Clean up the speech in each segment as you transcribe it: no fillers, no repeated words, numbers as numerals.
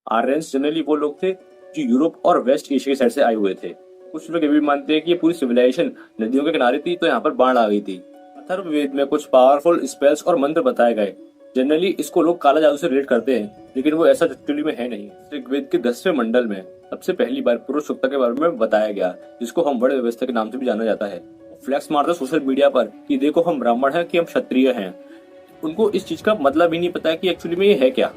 Aryans generally वो लोग थे जो यूरोप और वेस्ट एशिया की साइड से आए हुए थे। कुछ लोग ये भी मानते हैं कि ये पूरी सिविलाइजेशन नदियों के किनारे थी, तो यहाँ पर बाढ़ आ गई थी। अथर्ववेद में कुछ पावरफुल स्पेल्स और मंत्र बताए गए। जनरली इसको लोग काला जादू से रिलेट करते हैं, लेकिन वो ऐसा एक्चुअली में है नहीं। ऋग्वेद के 10वें मंडल में सबसे पहली बार पुरुषोत्ता के बारे में बताया गया, जिसको हम वर्ण व्यवस्था के नाम से भी जाना जाता है। फ्लैक्स मारते सोशल मीडिया पर कि देखो हम ब्राह्मण हैं कि हम क्षत्रिय हैं। उनको इस चीज का मतलब ही नहीं पता है कि एक्चुअली में ये है क्या।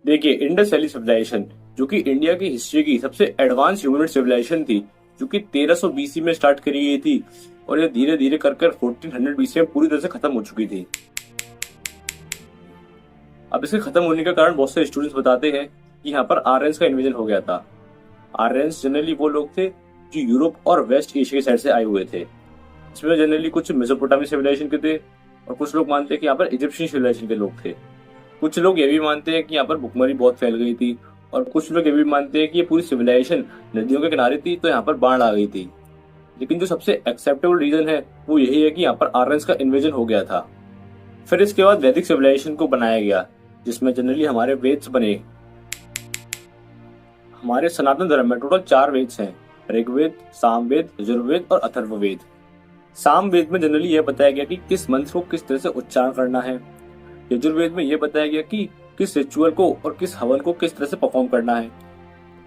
देखिए, इंडस वैली सिविलाइजेशन जो कि इंडिया की हिस्ट्री की सबसे एडवांस ह्यूमन सिविलाइजेशन थी, जो कि 1300 बीसी में स्टार्ट करी गई थी और ये धीरे धीरे कर 1400 बीसी में पूरी तरह से खत्म हो चुकी थी। अब इसके खत्म होने का कारण बहुत सारे स्टूडेंट्स बताते हैं कि यहाँ पर आर्यंस का इन्वेजन हो गया था। आर्यंस जनरली वो लोग थे जो यूरोप और वेस्ट एशिया की साइड से आए हुए थे। इसमें जनरली कुछ मेसोपोटामी सिविलाइजेशन के थे और कुछ लोग मानते हैं कि यहाँ पर इजिप्शियन सिविलाइजेशन के लोग थे। कुछ लोग ये भी मानते हैं कि यहाँ पर भुखमरी बहुत फैल गई थी और कुछ लोग ये भी मानते हैं कि ये पूरी सिविलाइजेशन नदियों के किनारे थी, तो यहाँ पर बाढ़ आ गई थी। लेकिन जो सबसे एक्सेप्टेबल रीजन है वो यही है कि यहाँ पर आर्यंस का इन्वेजन हो गया था। फिर इसके बाद वैदिक सिविलाइजेशन को बनाया गया, जिसमें जनरली हमारे वेद्स बने। हमारे सनातन धर्म में टोटल 4 वेद्स हैं: ऋग्वेद, सामवेद, यजुर्वेद और अथर्ववेद। सामवेद में जनरली यह बताया गया कि किस मंत्र को किस तरह से उच्चारण करना है। यजुर्वेद में यह बताया गया कि किस रिचुअल को और किस हवन को किस तरह से परफॉर्म करना है।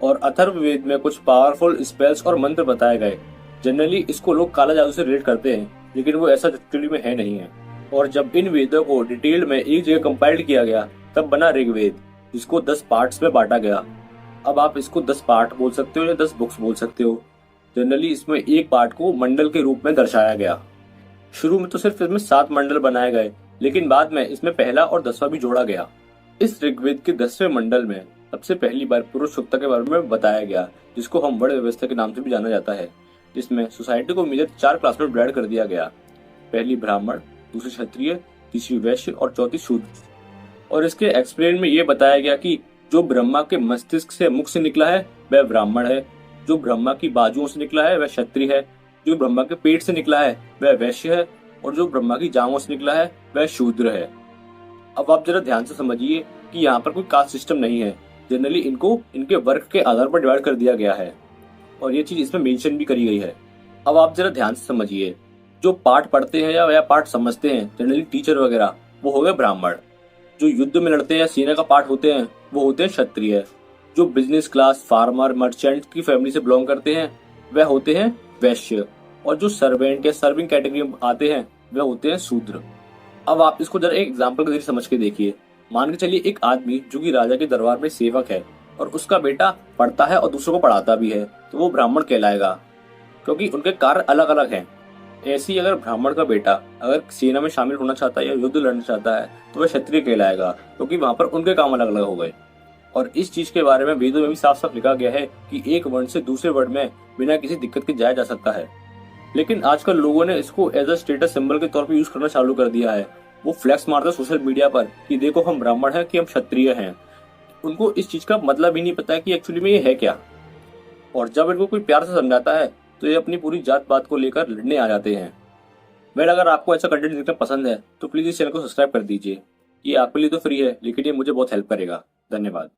और अथर्ववेद में कुछ पावरफुल स्पेल्स और मंत्र बताए गए। जनरली इसको लोग काला जादू से रिलेट करते हैं, लेकिन वो ऐसा एक्चुअली में है नहीं है। और जब इन वेदों को डिटेल में एक जगह कंपाइल्ड किया गया, तब बना ऋग्वेद, जिसको 10 पार्ट्स में बांटा गया। अब आप इसको 10 पार्ट बोल सकते हो या 10 बुक्स बोल सकते हो। जनरली इसमें एक पार्ट को मंडल के रूप में दर्शाया गया। शुरू में तो सिर्फ इसमें 7 मंडल बनाए गए, लेकिन बाद में इसमें पहला और 10वां भी जोड़ा गया। इस ऋग्वेद के 10वें मंडल में सबसे पहली बार पुरुषोत्ता के बारे में बताया गया, जिसको हम वर्ण व्यवस्था के नाम से भी जाना जाता है। जिसमें सोसाइटी को मेजर 4 क्लास में डिवाइड कर दिया गया। पहली ब्राह्मण, दूसरी क्षत्रिय, तीसरी वैश्य और चौथी शूद्र। और इसके एक्सप्लेन में ये बताया गया कि जो ब्रह्मा के मस्तिष्क से मुख से निकला है वह ब्राह्मण है, जो ब्रह्मा की बाजुओं से निकला है वह क्षत्रिय है, जो ब्रह्मा के पेट से निकला है वह वैश्य है और जो ब्रह्मा की जांघों से निकला है वह शूद्र है। अब आप जरा ध्यान से समझिए कि यहाँ पर कोई कास्ट सिस्टम नहीं है। जनरली इनको इनके वर्क के आधार पर डिवाइड कर दिया गया है और ये चीज इसमें मेंशन भी करी गई है। अब आप जरा ध्यान से समझिए, जो पाठ पढ़ते हैं या पाठ समझते हैं जनरली टीचर वगैरह, वो हो गए ब्राह्मण। जो युद्ध में लड़ते हैं, सेना का पार्ट होते हैं, वो होते हैं क्षत्रिय। जो बिजनेस क्लास, फार्मर, मर्चेंट की फैमिली से बिलोंग करते हैं वह होते हैं वैश्य। और जो सर्वेंट या सर्विंग कैटेगरी में आते हैं वह होते हैं शूद्र। अब आप इसको जरा एक एग्जाम्पल के जरिए समझ के देखिए। मान के चलिए एक आदमी जो कि राजा के दरबार में सेवक है और उसका बेटा पढ़ता है और दूसरों को पढ़ाता भी है, तो वो ब्राह्मण कहलाएगा, क्योंकि उनके कार्य अलग अलग हैं। ऐसे ही अगर ब्राह्मण का बेटा अगर सेना में शामिल होना चाहता है या युद्ध लड़ना चाहता है तो वह क्षत्रिय कहलाएगा, क्योंकि वहां पर उनके काम अलग अलग हो गए। और इस चीज के बारे में वेदों में भी साफ साफ लिखा गया है कि एक वर्ण से दूसरे वर्ण में बिना किसी दिक्कत के जाया जा सकता है। लेकिन आजकल लोगों ने इसको एज अ स्टेटस सिंबल के तौर पर यूज करना चालू कर दिया है। वो फ्लैक्स मारते सोशल मीडिया पर कि देखो हम ब्राह्मण हैं कि हम क्षत्रिय हैं। उनको इस चीज का मतलब ही नहीं पता है कि एक्चुअली में ये है क्या। और जब इनको कोई प्यार से समझाता है तो ये अपनी पूरी जात पात को लेकर लड़ने आ जाते हैं। वेल, अगर आपको ऐसा कंटेंट देखना पसंद है तो प्लीज इस चैनल को सब्सक्राइब कर दीजिए। ये आपके लिए तो फ्री है, लेकिन ये मुझे बहुत हेल्प करेगा। धन्यवाद।